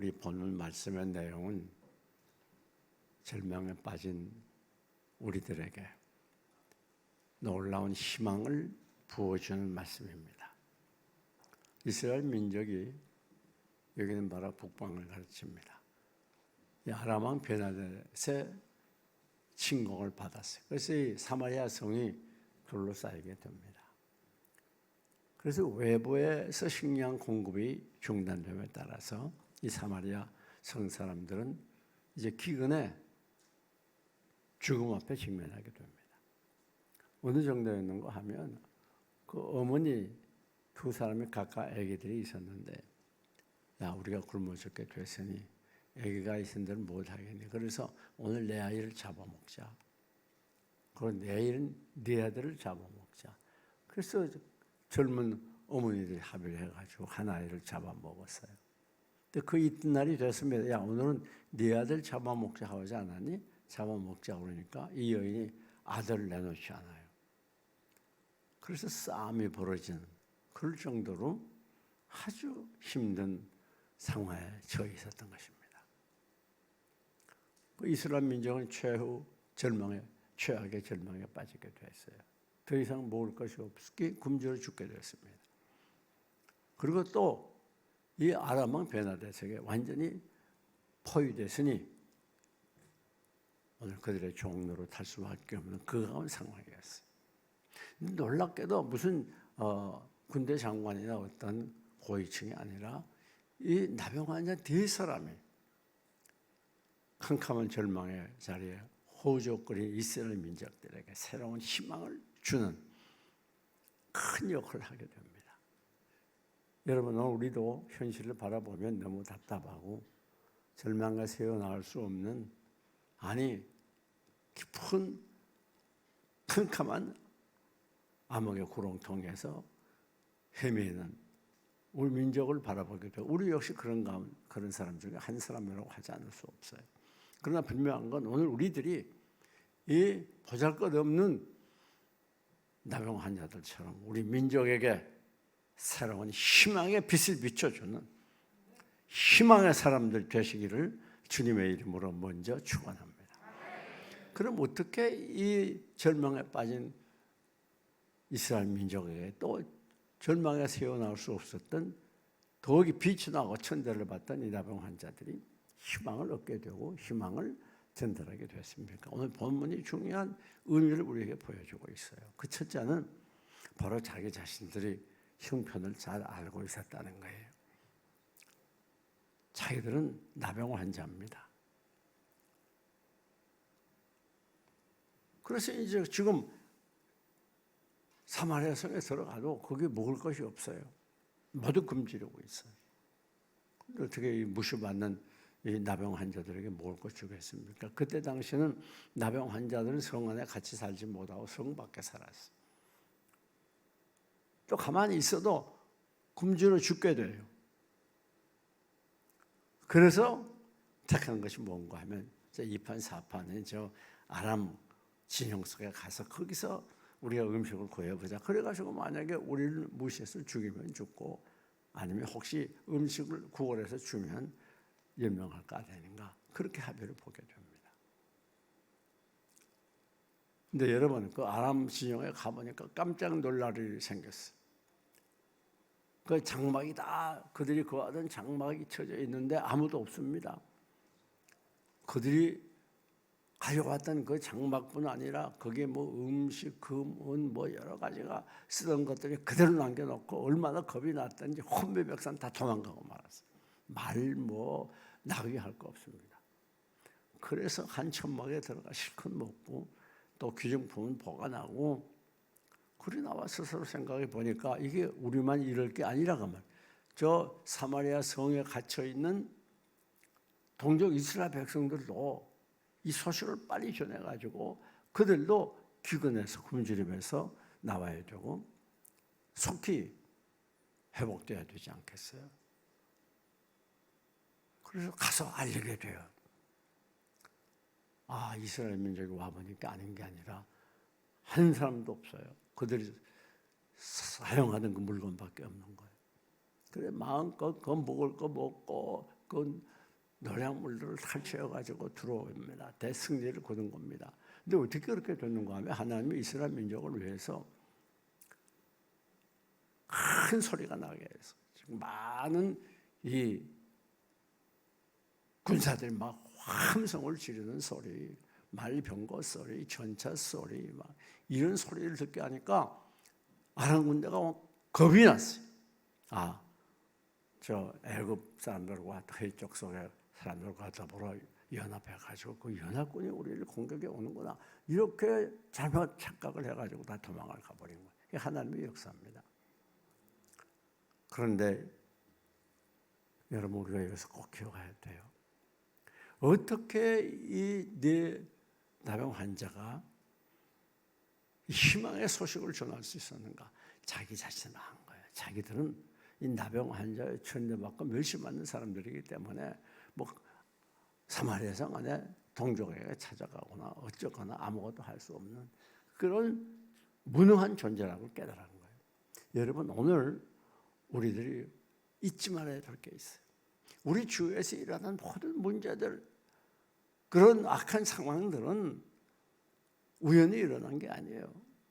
우리 본문 말씀의 내용은 절망에 빠진 우리들에게 놀라운 희망을 부어주는 말씀입니다. 이스라엘 민족이 여기는 바로 북방을 가르칩니다. 아람 왕 베나닷의 침공을 받았어요. 그래서 이 사마리아 성이 둘러싸이게 됩니다. 그래서 외부에서 식량 공급이 중단됨에 따라서 이 사마리아 성 사람들은 이제 기근에 죽음 앞에 직면하게 됩니다. 어느 정도였는가 하면 그 어머니 두 사람이 각각 아기들이 있었는데, 야, 우리가 굶어 죽게 됐으니 아기가 있은들 못하겠니? 그래서 오늘 내 아이를 잡아먹자. 그리고 내일은 네 아들을 잡아먹자. 그래서 젊은 어머니들이 합의를 해가지고 한 아이를 잡아먹었어요. 근데 그 이튿날이 됐습니다. 야, 오늘은 네 아들 잡아먹자 하지 않았니? 잡아먹자 그러니까 이 여인이 아들을 내놓지 않아요. 그래서 싸움이 벌어지는 그럴 정도로 아주 힘든 상황에 처해 있었던 것입니다. 그 이스라엘 민족은 최후 절망에, 최악의 절망에 빠지게 됐어요. 더 이상 먹을 것이 없기 굶주려 죽게 됐습니다. 그리고 또 이 아람 왕 베나닷에게 완전히 포위됐으니 오늘 그들의 종로로 탈 수밖에 없는 그 가운 상황이었어요. 놀랍게도 무슨 군대 장관이나 어떤 고위층이 아니라 이 나병 환자 네 사람이 캄캄한 절망의 자리에 호족거린 이스라엘 민족들에게 새로운 희망을 주는 큰 역할을 하게 됩니다. 여러분, 오늘 우리도 현실을 바라보면 너무 답답하고 절망과 새어나올 수 없는, 아니 깊은 캄캄한 암흑의 구렁텅이에서 헤매는 우리 민족을 바라보게 되고, 우리 역시 그런 사람 중에 한 사람이라고 하지 않을 수 없어요. 그러나 분명한 건 오늘 우리들이 이 보잘것없는 나병 환자들처럼 우리 민족에게 새로운 희망의 빛을 비춰주는 희망의 사람들 되시기를 주님의 이름으로 먼저 축원합니다. 그럼 어떻게 이 절망에 빠진 이스라엘 민족에게 또 절망에 새어나올 수 없었던 더욱이 빛이 나고 천대를 받던 이 나병 환자들이 희망을 얻게 되고 희망을 전달하게 됐습니까? 오늘 본문이 중요한 의미를 우리에게 보여주고 있어요. 그 첫째는 바로 자기 자신들이 형편을 잘 알고 있었다는 거예요. 자기들은 나병 환자입니다. 그래서 이제 지금 사마리아 성에 들어가도 거기 먹을 것이 없어요. 모두 굶주리고 있어요. 어떻게 이 무시받는 이 나병 환자들에게 먹을 것 주겠습니까? 그때 당시에는 나병 환자들은 성 안에 같이 살지 못하고 성 밖에 살았어요. 또 가만히 있어도 굶주려 죽게 돼요. 그래서 택한 것이 뭔가 하면 2판 4판에 저 아람 진영 속에 가서 거기서 우리가 음식을 구해보자. 그래가지고 만약에 우리를 무시해서 죽이면 죽고, 아니면 혹시 음식을 구걸해서 주면 연명할까 되는가, 그렇게 합의를 보게 됩니다. 근데 여러분, 그 아람 진영에 가보니까 깜짝 놀랄 일이 생겼어요. 그 장막이 다 그들이 거하던 장막이 쳐져 있는데 아무도 없습니다. 그들이 가져왔던 그 장막뿐 아니라 거기에 뭐 음식, 금은 뭐 여러 가지가 쓰던 것들이 그대로 남겨놓고 얼마나 겁이 났던지 혼비백산 다 도망가고 말았어요. 말 뭐 나귀 할 거 없습니다. 그래서 한 천막에 들어가 실컷 먹고 또 귀중품은 보관하고, 그리 나와 스스로 생각해 보니까 이게 우리만 이럴 게 아니라고 말. 저 사마리아 성에 갇혀 있는 동족 이스라엘 백성들도 이 소식을 빨리 전해가지고 그들도 기근에서 굶주림에서 나와야 되고 속히 회복돼야 되지 않겠어요? 그래서 가서 알리게 돼요. 아, 이스라엘 민족이 와보니까 아닌 게 아니라 한 사람도 없어요. 그들이 사용하는 그 물건밖에 없는 거예요. 그래 마음껏 그 먹을 거 먹고 그 노량물들을 탈취해가지고 들어옵니다. 대승리를 거둔 겁니다. 근데 어떻게 그렇게 됐는가 하면 하나님이 이스라엘 민족을 위해서 큰 소리가 나게 해서 지금 많은 이 군사들이 막 함성을 지르는 소리, 말병거 소리, 전차 소리, 막 이런 소리를 듣게 하니까 아람 군대가 겁이 났어요. 저 애굽 사람들과 해적 속의 사람들과 더불어 연합해가지고 그 연합군이 우리를 공격해 오는구나, 이렇게 잘못 착각을 해가지고 다 도망을 가버린 거예요. 이게 하나님의 역사입니다. 그런데 여러분, 우리가 여기서 꼭 기억해야 돼요. 어떻게 이 네 나병 환자가 희망의 소식을 전할 수 있었는가? 자기 자신을 한 거예요. 자기들은 이 나병 환자에 천대받고 멸시받는 사람들이기 때문에 뭐 사마리아성 안에 동족에게 찾아가거나 어쩌거나 아무것도 할 수 없는 그런 무능한 존재라고 깨달은 거예요. 여러분, 오늘 우리들이 잊지 말아야 될 게 있어요. 우리 주위에서 일어나는 모든 문제들, 그런 악한 상황들은 우연히 일어난 게 아니에요.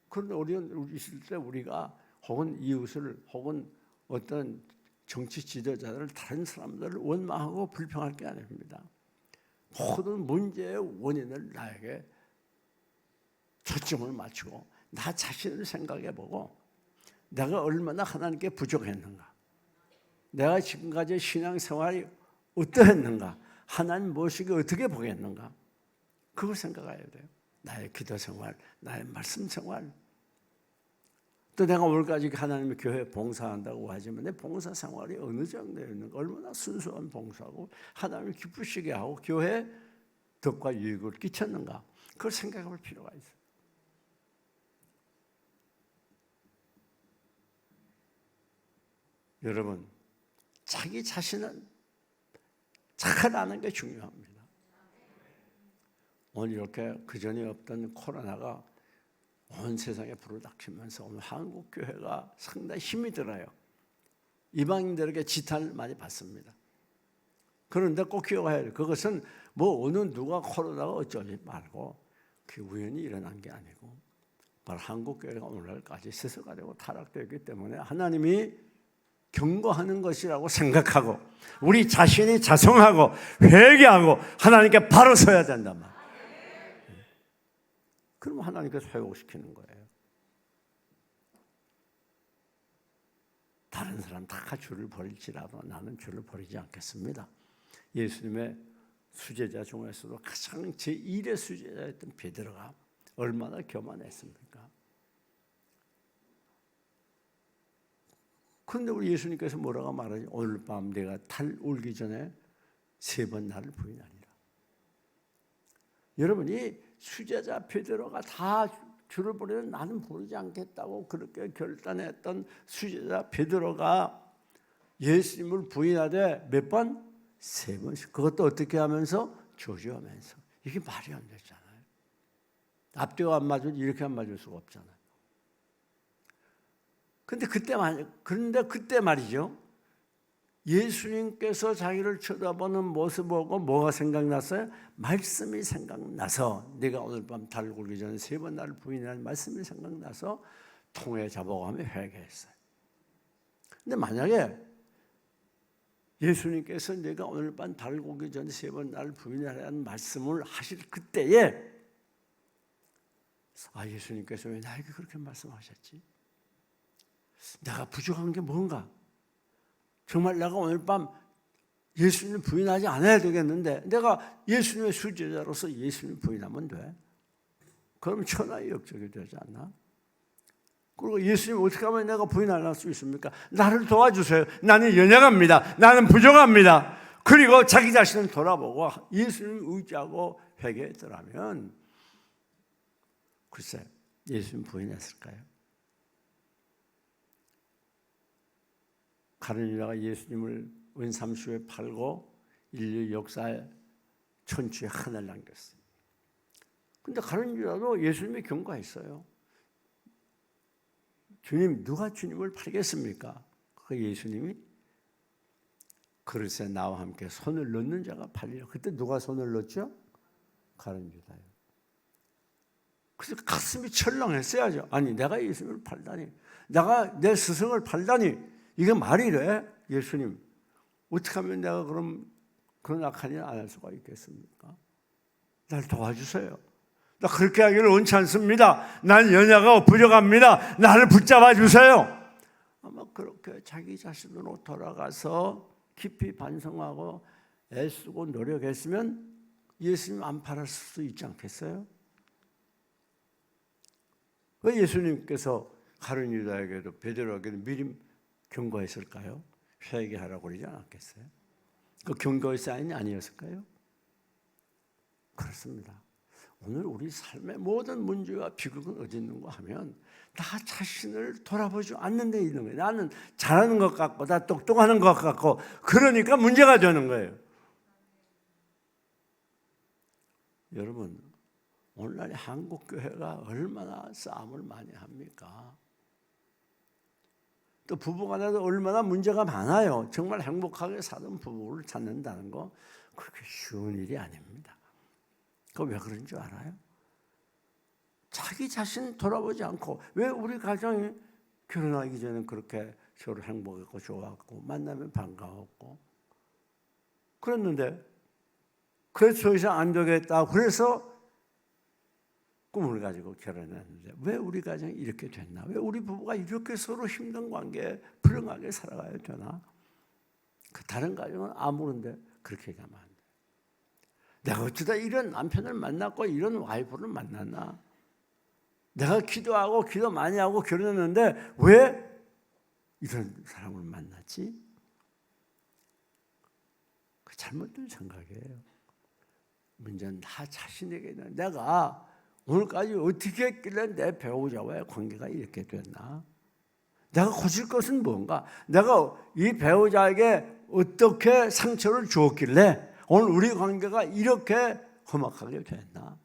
그런데 우리 있을 때 우리가 혹은 이웃을 혹은 어떤 정치 지도자들을, 다른 사람들을 원망하고 불평할 게 아닙니다. 모든 문제의 원인을 나에게 초점을 맞추고 나 자신을 생각해보고 내가 얼마나 하나님께 부족했는가, 내가 지금까지 신앙생활이 어떠했는가, 하나님 모시기 어떻게 보겠는가, 그걸 생각해야 돼요. 나의 기도 생활, 나의 말씀 생활, 또 내가 오늘까지 하나님의 교회 봉사한다고 하지만 내 봉사 생활이 어느 정도 있는가, 얼마나 순수한 봉사하고 하나님을 기쁘시게 하고 교회에 덕과 유익을 끼쳤는가, 그걸 생각해 볼 필요가 있어요. 여러분, 자기 자신은 잘 아는 게 중요합니다. 오늘 이렇게 그전에 없던 코로나가 온 세상에 불을 닥치면서 오늘 한국 교회가 상당히 힘이 들어요. 이방인들에게 지탄을 많이 받습니다. 그런데 꼭 기억해야 돼요. 그것은 뭐 어느 누가 코로나가 어쩌지 말고 그 우연히 일어난 게 아니고 바로 한국 교회가 오늘날까지 세서가 되고 타락되었기 때문에 하나님이 경고하는 것이라고 생각하고 우리 자신이 자성하고 회개하고 하나님께 바로 서야 된단 말이에요. 그러면 하나님께서 회복시키는 거예요. 다른 사람 다 줄을 버릴지라도 나는 줄을 버리지 않겠습니다. 예수님의 수제자 중에서도 가장 제1의 수제자였던 베드로가 얼마나 교만했습니까? 그런데 우리 예수님께서 뭐라고 말하지? 오늘 밤 내가 달 울기 전에 3번 나를 부인하리라. 여러분, 이 수제자 베드로가 다 줄을 버리면 나는 부르지 않겠다고 그렇게 결단했던 수제자 베드로가 예수님을 부인하되 몇 번? 3번씩. 그것도 어떻게 하면서? 조주하면서. 이게 말이 안 되잖아요. 앞뒤가 안 맞으면 이렇게 안 맞을 수가 없잖아요. 그런데 그때 말이죠. 예수님께서 자기를 쳐다보는 모습 보고 뭐가 생각났어요? 말씀이 생각나서 네가 오늘 밤 달 굴기 전에 3번 나를 부인하는 말씀이 생각나서 통에 잡아가며 회개했어요. 근데 만약에 예수님께서 내가 오늘 밤 달 굴기 전에 3번 나를 부인하라는 말씀을 하실 그때에 예수님께서 왜 나에게 그렇게 말씀하셨지? 내가 부족한 게 뭔가? 정말 내가 오늘 밤 예수님을 부인하지 않아야 되겠는데 내가 예수님의 수제자로서 예수님을 부인하면 돼? 그럼 천하의 역적이 되지 않나? 그리고 예수님 어떻게 하면 내가 부인할 수 있습니까? 나를 도와주세요. 나는 연약합니다. 나는 부족합니다. 그리고 자기 자신을 돌아보고 예수님을 의지하고 회개했더라면 글쎄 예수님 부인했을까요? 가룟 유다가 예수님을 은삼수에 팔고 인류 역사의 천추에 하나를 남겼어요. 그런데 가룟 유다도 예수님의 경고했어요. 주님, 누가 주님을 팔겠습니까? 그 예수님이 그릇에 나와 함께 손을 넣는 자가 팔리라. 그때 누가 손을 넣었죠? 가룟 유다요. 그래서 가슴이 철렁했어야죠. 아니 내가 예수님을 팔다니, 내가 내 스승을 팔다니, 이게 말이래? 예수님 어떻게 하면 내가 그런 악한 일 안 할 수가 있겠습니까? 날 도와주세요. 나 그렇게 하기를 원치 않습니다. 난 연약하고 부족합니다. 나를 붙잡아 주세요. 아마 그렇게 자기 자신으로 돌아가서 깊이 반성하고 애쓰고 노력했으면 예수님 안 팔았을 수 있지 않겠어요? 왜 예수님께서 가룟 유다에게도 베드로에게도 미리 경고했을까요? 회개하라고 그러지 않았겠어요? 그 경고의 사인이 아니었을까요? 그렇습니다. 오늘 우리 삶의 모든 문제와 비극은 어디 있는가 하면 나 자신을 돌아보지 않는 데 있는 거예요. 나는 잘하는 것 같고 나 똑똑하는 것 같고 그러니까 문제가 되는 거예요. 여러분 오늘날 한국교회가 얼마나 싸움을 많이 합니까? 또 부부간에도 얼마나 문제가 많아요. 정말 행복하게 사는 부부를 찾는다는 거 그렇게 쉬운 일이 아닙니다. 그거 왜 그런 줄 알아요? 자기 자신 돌아보지 않고, 왜 우리 가정이 결혼하기 전에 그렇게 서로 행복했고 좋았고 만나면 반가웠고 그랬는데, 그래서 더 이상 안 되겠다 그래서 꿈을 가지고 결혼했는데 왜 우리 가정이 이렇게 됐나? 왜 우리 부부가 이렇게 서로 힘든 관계에 불행하게 살아가야 되나? 그 다른 가정은 아무런데 그렇게 가면 안 돼. 내가 어쩌다 이런 남편을 만났고 이런 와이프를 만났나? 내가 기도하고 기도 많이 하고 결혼했는데 왜 이런 사람을 만났지? 그 잘못된 생각이에요. 문제는 나 자신에게는 내가 오늘까지 어떻게 했길래 내 배우자와의 관계가 이렇게 됐나? 내가 고칠 것은 뭔가? 내가 이 배우자에게 어떻게 상처를 주었길래 오늘 우리 관계가 이렇게 험악하게 됐나?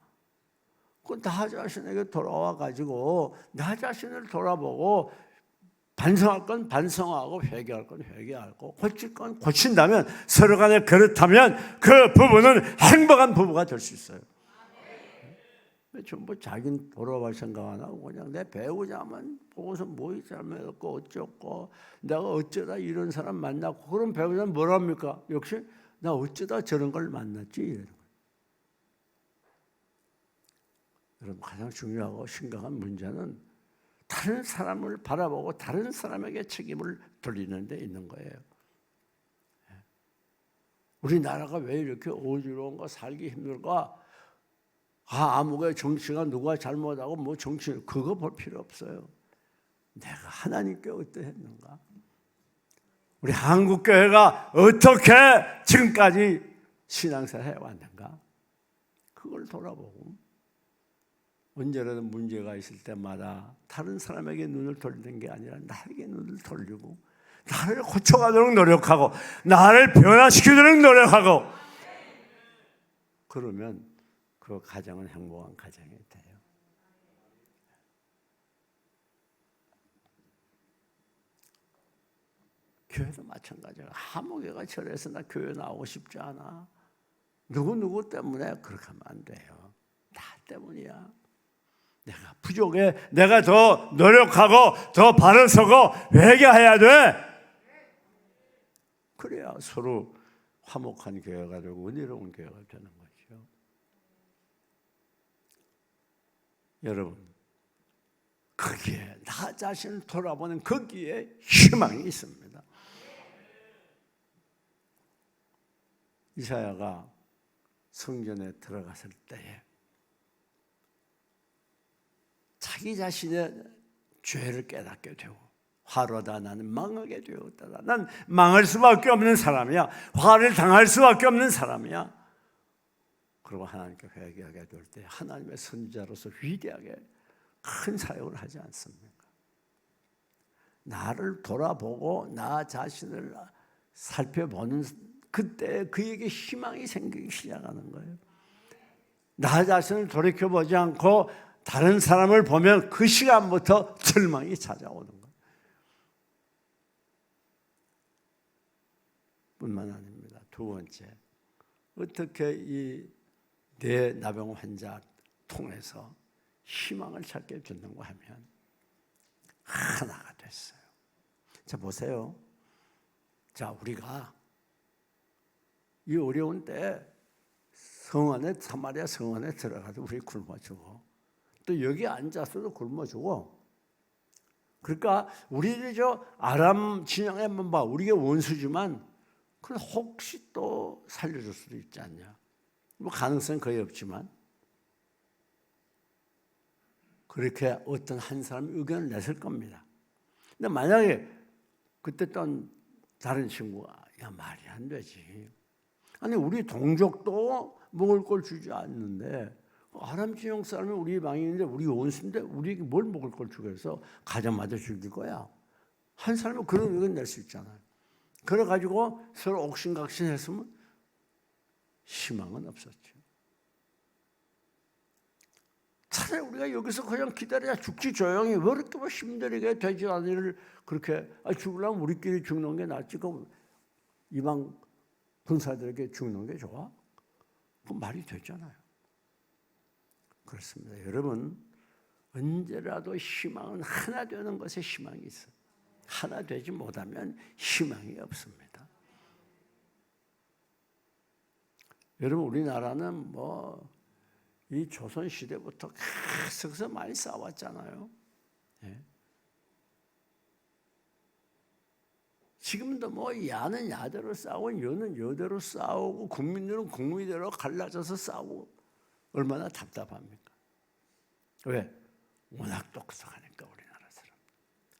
나 자신에게 돌아와 가지고 나 자신을 돌아보고 반성할 건 반성하고 회개할 건 회개하고 고칠 건 고친다면, 서로 간에 그렇다면 그 부부는 행복한 부부가 될 수 있어요. 전부 자기는 돌아갈 생각 안 하고 그냥 내 배우자만 보고서 뭐 잘못했고 어쩌고 내가 어쩌다 이런 사람 만났고, 그런 배우자는 뭐랍니까? 역시 나 어쩌다 저런 걸 만났지 이러는 거예요. 여러분 가장 중요하고 심각한 문제는 다른 사람을 바라보고 다른 사람에게 책임을 돌리는 데 있는 거예요. 우리나라가 왜 이렇게 어지러운가, 살기 힘들까? 아무개 정치가 누가 잘못하고 뭐 정치 그거 볼 필요 없어요. 내가 하나님께 어떠했는가? 우리 한국교회가 어떻게 지금까지 신앙생활 해왔는가? 그걸 돌아보고 언제라도 문제가 있을 때마다 다른 사람에게 눈을 돌리는 게 아니라 나에게 눈을 돌리고 나를 고쳐가도록 노력하고 나를 변화시키도록 노력하고, 그러면 그 가정은 행복한 가정이 돼요. 교회도 마찬가지야. 아무개가 절에서 나 교회 나오고 싶지 않아. 누구 때문에 그렇게 하면 안 돼요. 나 때문이야. 내가 부족해. 내가 더 노력하고 더 바로 서고 회개해야 돼. 그래야 서로 화목한 교회가 되고 은혜로운 교회가 되는 거죠. 여러분, 거기에 나 자신을 돌아보는 거기에 희망이 있습니다. 이사야가 성전에 들어갔을 때에 자기 자신의 죄를 깨닫게 되고, 화로다 나는 망하게 되었다. 난 망할 수밖에 없는 사람이야. 화를 당할 수밖에 없는 사람이야. 그리고 하나님께 회개하게 될 때 하나님의 선지자로서 위대하게 큰 사역을 하지 않습니까? 나를 돌아보고 나 자신을 살펴보는 그때 그에게 희망이 생기기 시작하는 거예요. 나 자신을 돌이켜보지 않고 다른 사람을 보면 그 시간부터 절망이 찾아오는 거예요. 뿐만 아닙니다. 두 번째, 어떻게 이 뇌나병 환자 통해서 희망을 찾게 해줬는가 하면 하나가 됐어요. 자, 보세요. 자, 우리가 이 어려운 때 사마리아 성 안에 들어가서 우리 굶어주고, 또 여기 앉아서도 굶어주고, 그러니까 우리들 저 아람 진영에만 봐. 우리가 원수지만 그럼 혹시 또 살려줄 수도 있지 않냐. 뭐 가능성은 거의 없지만 그렇게 어떤 한 사람이 의견을 냈을 겁니다. 근데 만약에 그때 또 다른 친구가 야, 말이 안 되지. 아니 우리 동족도 먹을 걸 주지 않는데 아람 지역 사람이 우리 망인인데 우리 원수인데 우리에게 뭘 먹을 걸 주겠어? 가자마자 죽일 거야. 한 사람은 그런 의견 낼 수 있잖아요. 그래가지고 서로 옥신각신했으면 희망은 없었죠. 차라리 우리가 여기서 그냥 기다려야 죽지 조용히 왜 이렇게 뭐 힘들게 되지 않은 일을 그렇게 죽으려면 우리끼리 죽는 게 낫지. 그럼 이방 군사들에게 죽는 게 좋아? 그 말이 되잖아요. 그렇습니다. 여러분 언제라도 희망은 하나 되는 것에 희망이 있어요. 하나 되지 못하면 희망이 없습니다. 여러분 우리나라는 이 조선 시대부터 계속해서 많이 싸웠잖아요. 예. 지금도 야는 야대로 싸우고 여는 여대로 싸우고 국민들은 국민대로 갈라져서 싸우고 얼마나 답답합니까? 왜? 워낙 똑똑하니까 우리나라 사람.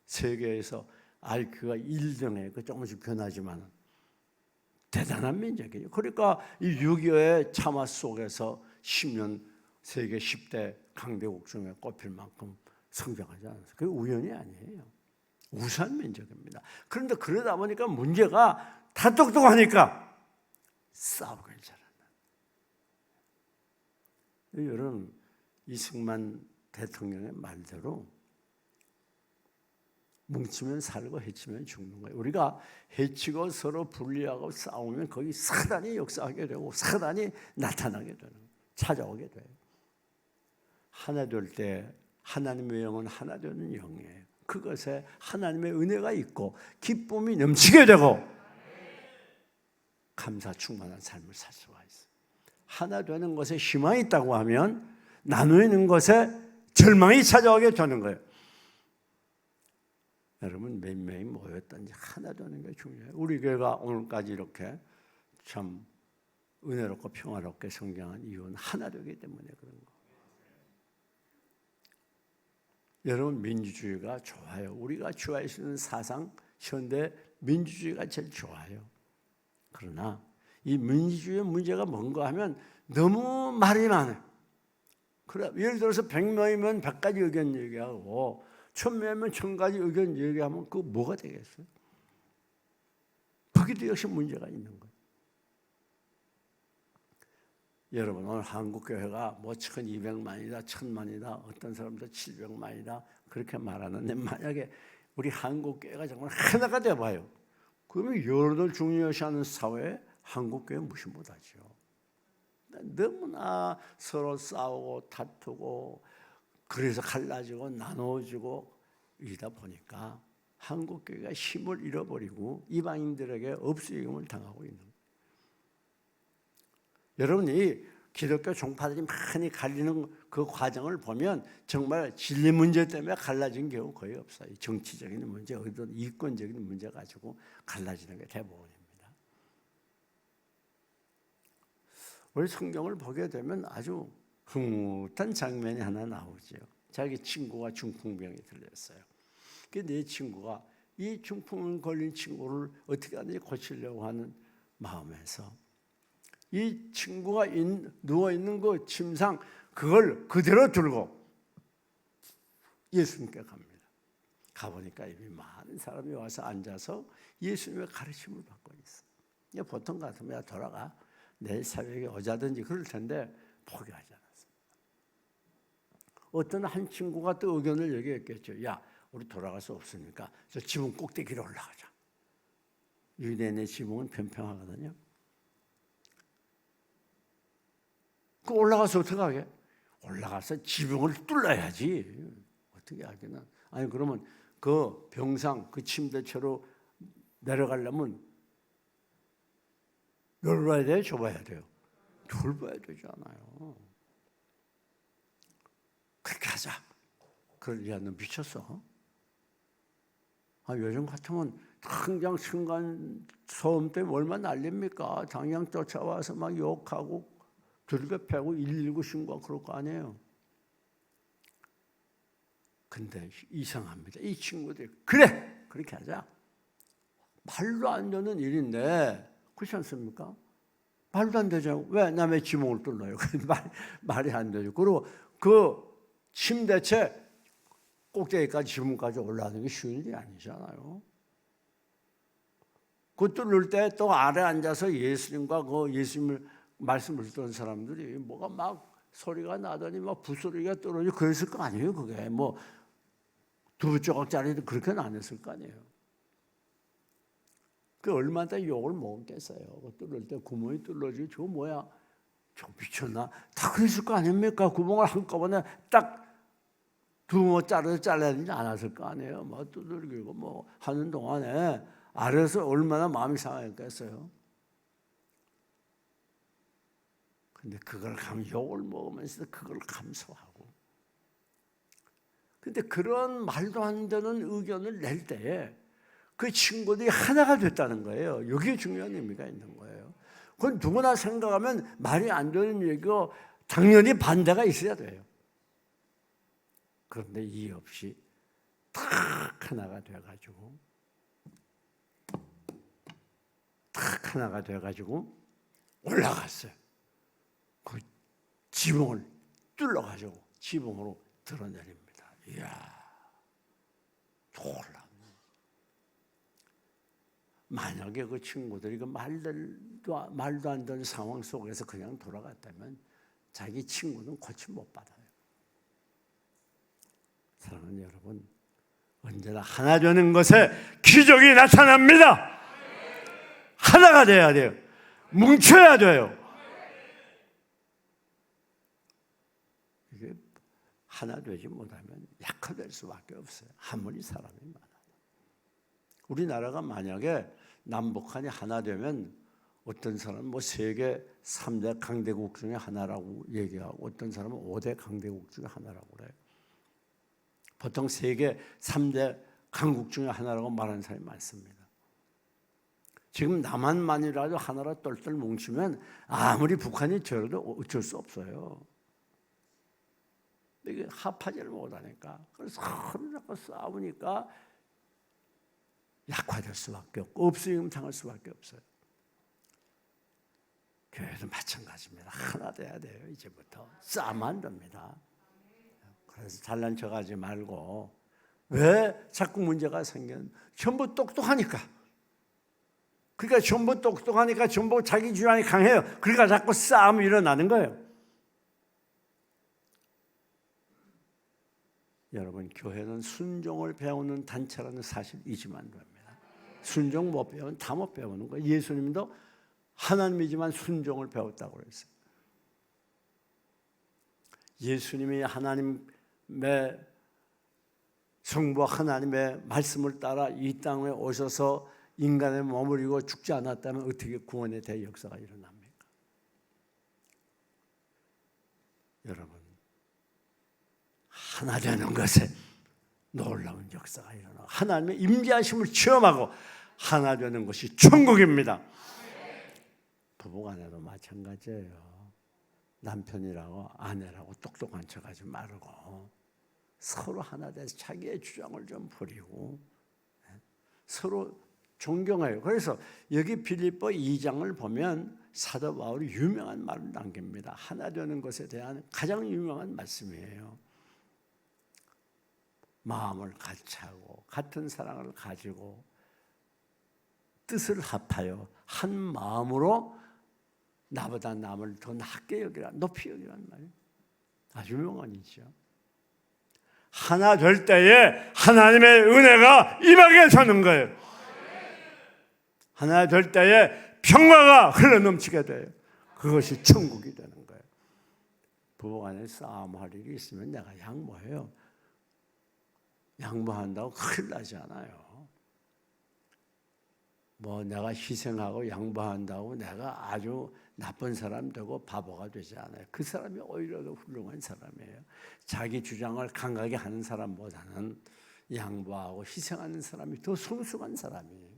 세계에서 IQ가 1등에 조금씩 변하지만 대단한 민족이에요. 그러니까 이 6.25의 참화 속에서 10년 세계 10대 강대국 중에 꼽힐 만큼 성장하지 않았어요. 그게 우연이 아니에요. 우수한 민족입니다. 그런데 그러다 보니까 문제가 다 똑똑하니까 싸우길 잘한다. 여러분 이승만 대통령의 말대로 뭉치면 살고 해치면 죽는 거예요. 우리가 해치고 서로 분리하고 싸우면 거기 사단이 역사하게 되고 사단이 나타나게 되는 거예요. 찾아오게 돼요. 하나 될 때 하나님의 영은 하나 되는 영이에요. 그것에 하나님의 은혜가 있고 기쁨이 넘치게 되고 감사 충만한 삶을 살 수가 있어요. 하나 되는 것에 희망이 있다고 하면 나누는 것에 절망이 찾아오게 되는 거예요. 여러분 몇 명이 모였든지 하나 되는 게 중요해요. 우리 교회가 오늘까지 이렇게 참 은혜롭고 평화롭게 성장한 이유는 하나 되기 때문에 그런 거. 여러분 민주주의가 좋아요. 우리가 좋아할 수 있는 사상 현대 민주주의가 제일 좋아요. 그러나 이 민주주의의 문제가 뭔가 하면 너무 말이 많아요. 그래 예를 들어서 100명이면 100가지 의견 얘기하고 1000명이면 1000가지 의견 얘기하면 그거 뭐가 되겠어요? 거기도 역시 문제가 있는 거예요. 여러분 오늘 한국교회가 1200만이다 1000만이다 어떤 사람도 700만이다 그렇게 말하는데 만약에 우리 한국교회가 정말 하나가 돼봐요. 그러면 여론을 중요시하는 사회에 한국교회 무시 못하죠. 너무나 서로 싸우고 다투고 그래서 갈라지고 나눠지고 이러다 보니까 한국교회가 힘을 잃어버리고 이방인들에게 업수임을 당하고 있는 거예요. 여러분이 기독교 종파들이 많이 갈리는 그 과정을 보면 정말 진리 문제 때문에 갈라진 경우 거의 없어요. 정치적인 문제, 어떤 이권적인 문제 가지고 갈라지는 게 대부분입니다. 우리 성경을 보게 되면 아주 흐뭇한 장면이 하나 나오죠. 자기 친구가 중풍병이 들렸어요. 내 친구가 이 중풍 걸린 친구를 어떻게 하든지 고치려고 하는 마음에서 이 친구가 누워있는 그 침상 그걸 그대로 들고 예수님께 갑니다. 가보니까 이미 많은 사람이 와서 앉아서 예수님의 가르침을 받고 있어요. 보통 같으면 돌아가 내일 새벽에 오자든지 그럴 텐데 포기하지 않았습니다. 어떤 한 친구가 또 의견을 얘기했겠죠. 야 우리 돌아갈 수 없으니까 저 지붕 꼭대기로 올라가자. 유대인의 지붕은 평평하거든요. 그 올라가서 어떻게 하게? 올라가서 지붕을 뚫어야지. 어떻게 하기는. 아니 그러면 그 병상, 그 침대채로 내려가려면 넓어야 돼요? 좁아야 돼요? 넓어야 되잖아요. 그렇게 하자. 그걸 야, 너 미쳤어? 요즘 같으면 당장 순간 소음 때문에 얼마나 난립니까? 당장 쫓아와서 막 욕하고 들겨 패고 119 신고하고 그럴 거 아니에요. 근데 이상합니다. 이 친구들이 그래! 그렇게 하자. 말도 안 되는 일인데 그렇지 않습니까? 말도 안 되죠. 왜 남의 지붕을 뚫어요? 말이 안 되죠. 그리고 그 침대채 꼭대기까지 지붕까지 올라가는 게 쉬운 일이 아니잖아요. 그 뚫을 때 또 아래 앉아서 예수님과 그 예수님을 말씀을 듣던 사람들이 뭐가 막 소리가 나더니 막 부스러기가 떨어지고 그랬을 거 아니에요. 그게 뭐 두 조각짜리도 그렇게는 안 했을 거 아니에요. 그 얼마나 욕을 먹겠어요. 그 뚫을 때 구멍이 뚫어지고 저거 뭐야? 저 미쳤나? 다 그랬을 거 아닙니까? 구멍을 한꺼번에 딱 두모 잘라야 되지 않았을 거 아니에요. 뭐 두들기고 뭐 하는 동안에 아래에서 얼마나 마음이 상했겠어요. 근데 그걸 욕을 먹으면서 그걸 감수하고. 근데 그런 말도 안 되는 의견을 낼 때에 그 친구들이 하나가 됐다는 거예요. 여기에 중요한 의미가 있는 거예요. 그건 누구나 생각하면 말이 안 되는 얘기고 당연히 반대가 있어야 돼요. 그런데 이해 없이 딱 하나가 돼가지고 올라갔어요. 그 지붕을 뚫어가지고 지붕으로 드러내립니다. 이야, 놀랍네. 만약에 그 친구들이 그 말도 안 되는 상황 속에서 그냥 돌아갔다면 자기 친구는 고침 못 받아요. 사랑하는 여러분, 언제나 하나 되는 것에 기적이 나타납니다. 하나가 돼야 돼요. 뭉쳐야 돼요. 이게 하나 되지 못하면 약화될 수밖에 없어요. 아무리 사람이 많아도. 우리나라가 만약에 남북한이 하나 되면 어떤 사람은 뭐 세계 3대 강대국 중에 하나라고 얘기하고 어떤 사람은 5대 강대국 중에 하나라고 그래요. 보통 세계 3대 강국 중에 하나라고 말하는 사람이 많습니다. 지금 남한만이라도 하나로 똘똘 뭉치면 아무리 북한이 저러도 어쩔 수 없어요. 이게 합하지를 못하니까 그래서 서로 자꾸 싸우니까 약화될 수밖에 없고 없으면 당할 수밖에 없어요. 교회도 마찬가지입니다. 하나 돼야 돼요. 이제부터 싸우면 안 됩니다. 그래서 잘난 척하지 말고 왜 자꾸 문제가 생기는? 전부 똑똑하니까. 그러니까 전부 똑똑하니까 전부 자기 주장이 강해요. 그러니까 자꾸 싸움이 일어나는 거예요. 여러분, 교회는 순종을 배우는 단체라는 사실 잊으면 안 됩니다. 순종 못 배우면 다 못 배우는 거예요. 예수님도 하나님이지만 순종을 배웠다고 그랬어요. 예수님이 하나님의 성부 하나님의 말씀을 따라 이 땅에 오셔서 인간의 몸을 입고 죽지 않았다면 어떻게 구원의 대역사가 일어납니까? 여러분, 하나 되는 것에 놀라운 역사가 일어나 하나님의 임재하심을 체험하고 하나 되는 것이 천국입니다. 부부간에도 마찬가지예요. 남편이라고 아내라고 똑똑한 척하지 말고 서로 하나 돼서 자기의 주장을 좀 버리고 서로 존경해요. 그래서 여기 빌립보 2장을 보면 사도 바울이 유명한 말을 남깁니다. 하나 되는 것에 대한 가장 유명한 말씀이에요. 마음을 같이 하고 같은 사랑을 가지고 뜻을 합하여 한 마음으로 나보다 남을 더 낮게 여기라, 높이 여기란 말이에요. 아주 유명한 이죠. 하나 될 때에 하나님의 은혜가 임하게 되는 거예요. 하나 될 때에 평화가 흘러넘치게 돼요. 그것이 천국이 되는 거예요. 부부간에 싸움할 일이 있으면 내가 양보해요. 양보한다고 큰일 나지 않아요. 뭐 내가 희생하고 양보한다고 내가 아주 나쁜 사람 되고 바보가 되지 않아요. 그 사람이 오히려 더 훌륭한 사람이에요. 자기 주장을 강하게 하는 사람보다는 양보하고 희생하는 사람이 더 성숙한 사람이에요.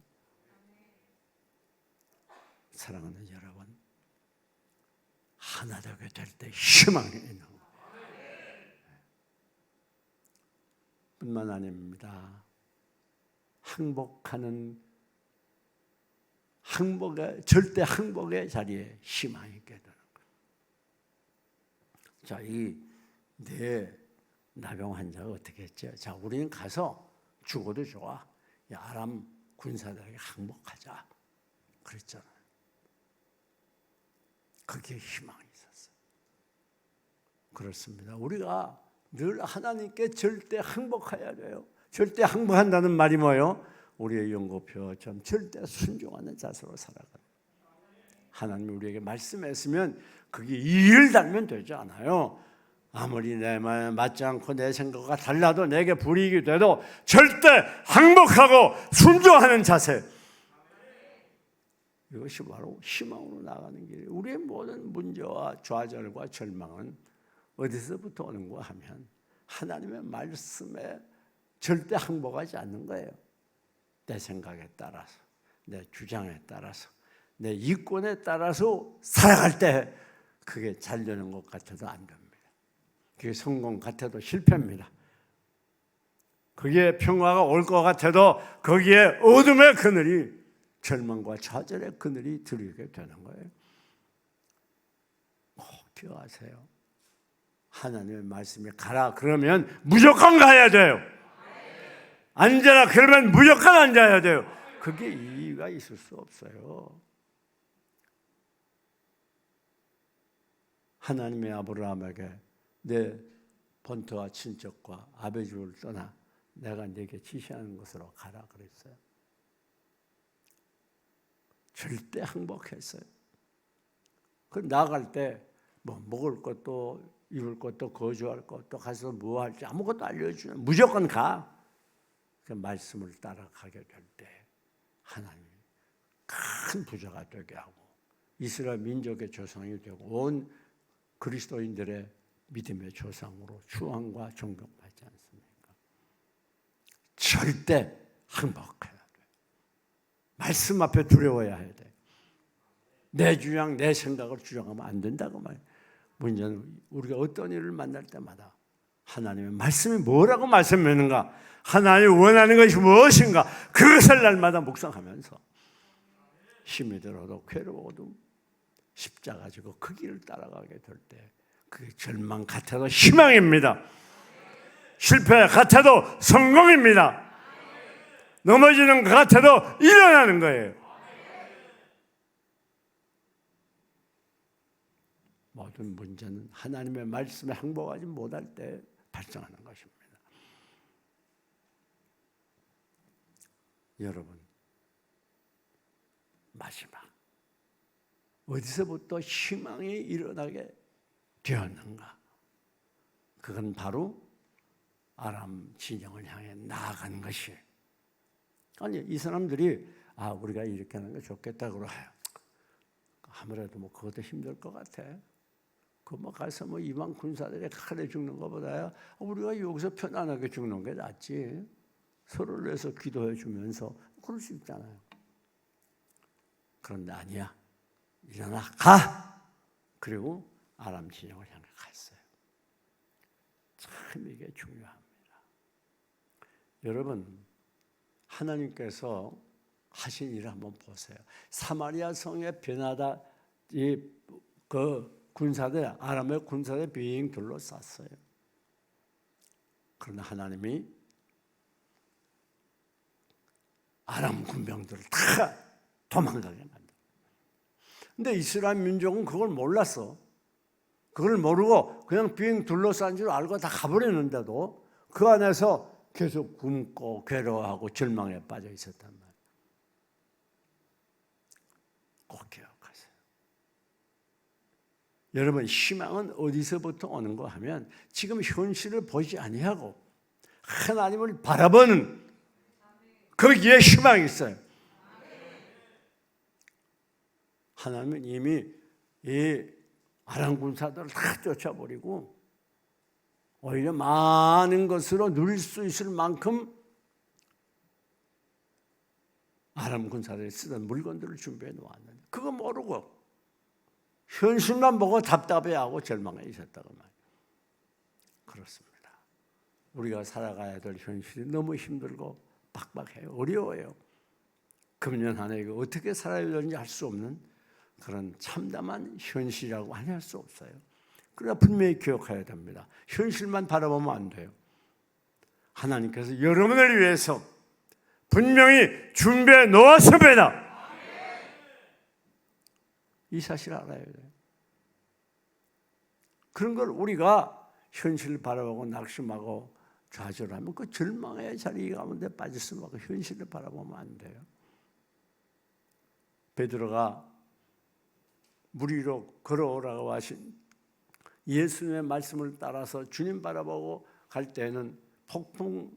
사랑하는 여러분, 하나 되게 될 때 희망이 있는 거예요. 뿐만 아닙니다. 절대 행복의 자리에 희망이 있게 되는 거예요. 자, 이 뇌 나병 환자가 어떻게 했죠? 자, 우리는 가서 죽어도 좋아. 아람 군사들에게 항복하자. 그랬잖아요. 그게 희망이 있었어요. 그렇습니다. 우리가 늘 하나님께 절대 항복해야 돼요. 절대 항복한다는 말이 뭐예요? 우리의 연고표처럼 절대 순종하는 자세로 살아가는. 하나님이 우리에게 말씀했으면 그게 이를 달면 되지 않아요. 아무리 내 말에 맞지 않고 내 생각과 달라도 내게 불이익이 돼도 절대 항복하고 순종하는 자세. 이것이 바로 희망으로 나가는 길이에요. 우리의 모든 문제와 좌절과 절망은 어디서부터 오는가 하면 하나님의 말씀에 절대 항복하지 않는 거예요. 내 생각에 따라서, 내 주장에 따라서, 내 이권에 따라서 살아갈 때 그게 잘 되는 것 같아도 안 됩니다. 그게 성공 같아도 실패입니다. 그게 평화가 올 것 같아도 거기에 어둠의 그늘이, 절망과 좌절의 그늘이 들이게 되는 거예요. 꼭 기억하세요. 하나님의 말씀에 가라 그러면 무조건 가야 돼요. 앉아라 그러면 무조건 앉아야 돼요. 그게 이유가 있을 수 없어요. 하나님의 아브라함에게 내 본토와 친척과 아버지를 떠나 내가 네게 지시하는 곳으로 가라 그랬어요. 절대 항복했어요. 그 나갈 때 뭐 먹을 것도 입을 것도 거주할 것도 가서 뭐 할지 아무것도 알려주면 무조건 가. 그 말씀을 따라가게 될 때 하나님이 큰 부자가 되게 하고 이스라엘 민족의 조상이 되고 온 그리스도인들의 믿음의 조상으로 추앙과 존경받지 않습니까? 절대 항복해야 돼요. 말씀 앞에 두려워야 해야 돼요. 내 주장, 내 생각을 주장하면 안 된다고 말이에요. 문제는 우리가 어떤 일을 만날 때마다 하나님의 말씀이 뭐라고 말씀하는가, 하나님이 원하는 것이 무엇인가, 그것을 날마다 묵상하면서 힘이 들어도 괴로워도 십자가 지고 그 길을 따라가게 될 때 그게 절망 같아도 희망입니다. 실패 같아도 성공입니다. 넘어지는 것 같아도 일어나는 거예요. 모든 문제는 하나님의 말씀에 항복하지 못할 때 발생하는 것입니다. 여러분, 마지막 어디서부터 희망이 일어나게 되었는가? 그건 바로 아람 진영을 향해 나아간 것이에요. 아니, 이 사람들이 우리가 이렇게 하는 게 좋겠다 그러요. 아무래도 뭐 그것도 힘들 것 같아. 뭐 가서 이방 군사들이 칼에 죽는 것보다야 우리가 여기서 편안하게 죽는 게 낫지. 서로를 위해서 기도해 주면서 그럴 수 있잖아요. 그런데 아니야. 일어나 가. 그리고 아람 진영을 향해 갔어요. 참 이게 중요합니다. 여러분, 하나님께서 하신 일을 한번 보세요. 사마리아 성에 베나다 그 군사들, 아람의 군사들 빙 둘러쌌어요. 그러나 하나님이 아람 군병들을 다 도망가게 만들어요. 근데 이스라엘 민족은 그걸 몰랐어. 그걸 모르고 그냥 빙 둘러싼 줄 알고 다 가버렸는데도 그 안에서 계속 굶고 괴로워하고 절망에 빠져 있었단 말이에요. 꼭 기억하세요. 여러분, 희망은 어디서부터 오는 거 하면 지금 현실을 보지 아니하고 하나님을 바라보는 거기에 희망이 있어요. 하나님은 이미 이 아람 군사들을 다 쫓아버리고 오히려 많은 것으로 누릴 수 있을 만큼 아람 군사들이 쓰던 물건들을 준비해 놓았는데 그거 모르고 현실만 보고 답답해하고 절망해 있었다고 말이에요. 그렇습니다. 우리가 살아가야 될 현실이 너무 힘들고 빡빡해요. 어려워요. 금년 한 해 어떻게 살아야 되는지 알 수 없는 그런 참담한 현실이라고 할 수 없어요. 그러나 분명히 기억해야 됩니다. 현실만 바라보면 안 돼요. 하나님께서 여러분을 위해서 분명히 준비해 놓았습니다. 이 사실을 알아야 돼요. 그런 걸 우리가 현실을 바라보고 낙심하고 좌절하면 그 절망의 자리 가운데 빠질 수밖에 없고 현실을 바라보면 안 돼요. 베드로가 물 위로 걸어오라고 하신 예수님의 말씀을 따라서 주님 바라보고 갈 때는 폭풍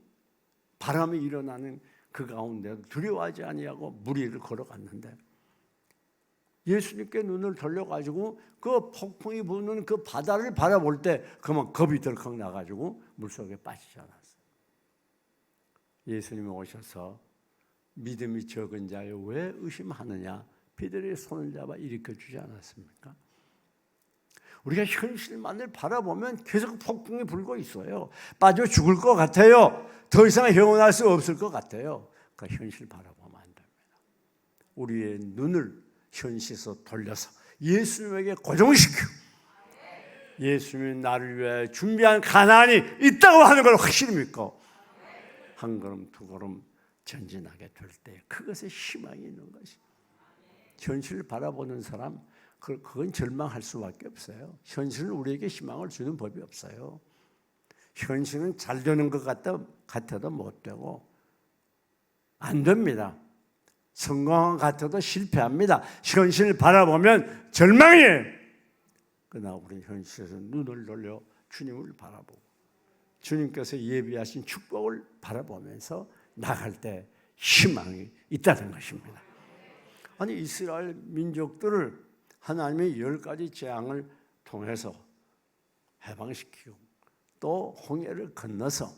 바람이 일어나는 그 가운데도 두려워하지 아니하고 물 위를 걸어갔는데 예수님께 눈을 돌려가지고 그 폭풍이 부는 그 바다를 바라볼 때 그만 겁이 덜컥 나가지고 물속에 빠지지 않았어요. 예수님이 오셔서 믿음이 적은 자여 왜 의심하느냐 베드로의 손을 잡아 일으켜주지 않았습니까? 우리가 현실만을 바라보면 계속 폭풍이 불고 있어요. 빠져 죽을 것 같아요. 더 이상 헤어날 수 없을 것 같아요. 그러니까 현실 바라보면 안 됩니다. 우리의 눈을 현실에서 돌려서 예수님에게 고정시키고 예수님이 나를 위해 준비한 가나안이 있다고 하는 걸 확실히 믿고 한 걸음 두 걸음 전진하게 될 때 그것에 희망이 있는 것이 현실을 바라보는 사람 그건 절망할 수밖에 없어요. 현실은 우리에게 희망을 주는 법이 없어요. 현실은 잘 되는 것 같아도 못 되고 안 됩니다. 성공한 것 같아도 실패합니다. 현실을 바라보면 절망이에요. 그러나 우리는 현실에서 눈을 돌려 주님을 바라보고 주님께서 예비하신 축복을 바라보면서 나갈 때 희망이 있다는 것입니다. 아니 이스라엘 민족들을 하나님의 10가지 재앙을 통해서 해방시키고 또 홍해를 건너서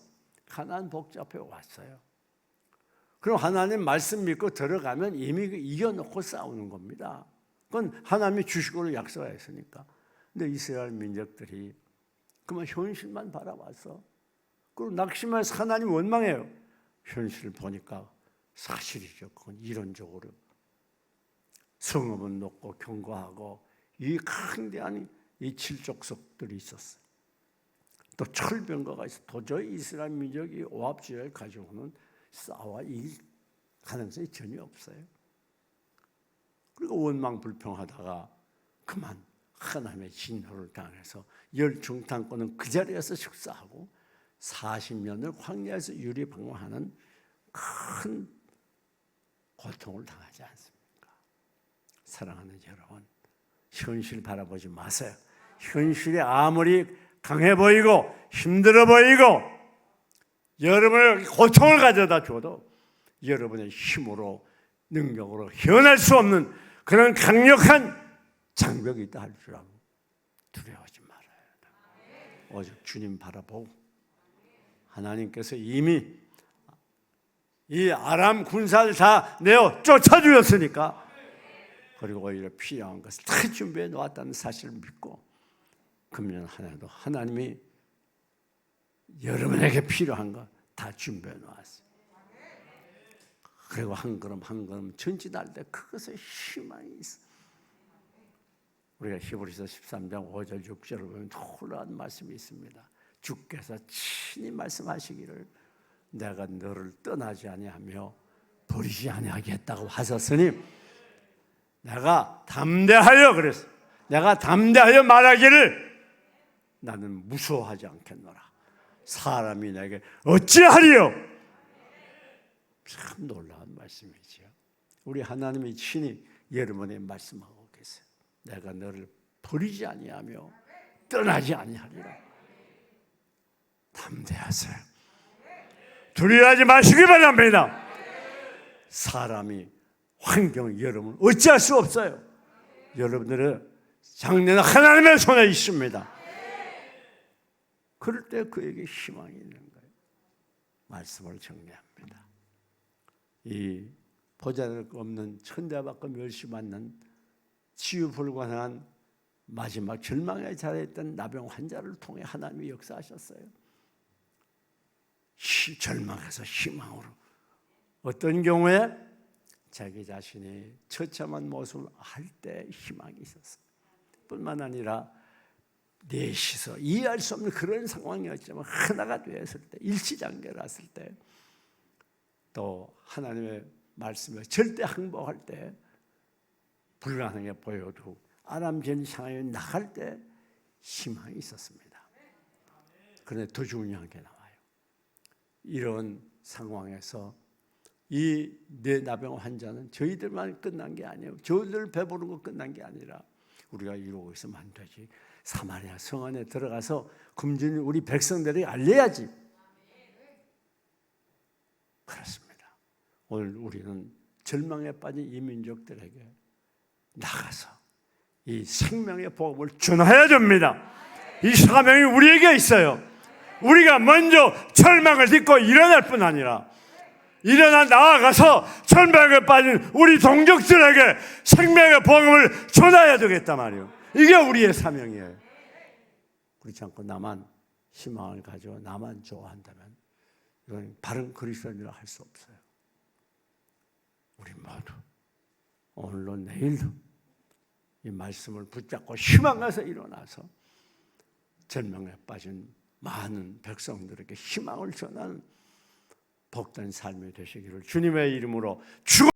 가나안 복잡해 왔어요. 그럼 하나님 말씀 믿고 들어가면 이미 이겨놓고 싸우는 겁니다. 그건 하나님이 주시고를 약속했으니까. 근데 이스라엘 민족들이 그만 현실만 바라봐서 그리고 낙심해서 하나님 원망해요. 현실을 보니까 사실이죠. 그건 이론적으로 성읍은 높고 견고하고 이 강대한 이 칠족석들이 있었어요. 또 철병거가 있어 도저히 이스라엘 민족이 오합지를 가져오는 싸워 이길 가능성이 전혀 없어요. 그리고 원망 불평하다가 그만 하나님의 진노를 당해서 열중탄권은 그 자리에서 식사하고 40년을 황야에서 유리방황하는 큰 고통을 당하지 않습니까? 사랑하는 여러분, 현실 바라보지 마세요. 현실이 아무리 강해 보이고 힘들어 보이고 여러분의 고통을 가져다 줘도 여러분의 힘으로 능력으로 헤어날 수 없는 그런 강력한 장벽이 있다 할 줄 알고 두려워하지 말아야 돼요. 오직 주님 바라보고 하나님께서 이미 이 아람 군사를 다 내어 쫓아주었으니까 그리고 오히려 필요한 것을 다 준비해 놓았다는 사실을 믿고 금년 한 해도 하나님이 여러분에게 필요한 거 다 준비해 놓았어요. 그리고 한 걸음 한 걸음 전진할 때 그것에 희망이 있어. 우리가 히브리서 13장 5절 6절을 보면 놀라운 말씀이 있습니다. 주께서 친히 말씀하시기를 내가 너를 떠나지 아니하며 버리지 아니하겠다고 하셨으니 내가 담대하여 그랬어. 내가 담대하여 말하기를 나는 무서워하지 않겠노라. 사람이 내게 어찌하리요? 참 놀라운 말씀이죠. 우리 하나님이 친히 여러분이 말씀하고 계세요. 내가 너를 버리지 아니하며 떠나지 아니하리라. 담대하세요. 두려워하지 마시기 바랍니다. 사람이 환경 여러분 어찌할 수 없어요. 여러분들의 장래는 하나님의 손에 있습니다. 그럴 때 그에게 희망이 있는 거예요. 말씀을 정리합니다. 이 보잘것 없는 천대받고 멸시받는 치유 불가능한 마지막 절망에 자리했던 나병 환자를 통해 하나님이 역사하셨어요. 절망에서 희망으로. 어떤 경우에 자기 자신이 처참한 모습을 알 때 희망이 있었어요. 뿐만 아니라 넷이서 이해할 수 없는 그런 상황이었지만 하나가 되었을 때, 일치단계였을 때, 또 하나님의 말씀에 절대 항복할 때 불가능해 보여도 아람전 상황에 나갈 때 희망이 있었습니다. 그런데 더 중요한 게 나와요. 이런 상황에서 이 뇌나병 환자는 저희들만 끝난 게 아니에요. 저희들 배부르고 끝난 게 아니라 우리가 이러고 있으면 안 되지. 사마리아 성 안에 들어가서 금전을 우리 백성들이 알려야지. 그렇습니다. 오늘 우리는 절망에 빠진 이 민족들에게 나가서 이 생명의 복음을 전해야 됩니다. 이 사명이 우리에게 있어요. 우리가 먼저 절망을 딛고 일어날 뿐 아니라 일어나 나아가서 절망에 빠진 우리 동족들에게 생명의 복음을 전해야 되겠단 말이에요. 이게 우리의 사명이에요. 그렇지 않고 나만 희망을 가지고 나만 좋아한다면 이건 바른 그리스도인이라 할 수 없어요. 우리 모두 오늘로 내일로 이 말씀을 붙잡고 희망가서 일어나서 절망에 빠진 많은 백성들에게 희망을 전하는 복된 삶이 되시기를 주님의 이름으로 축원합니다.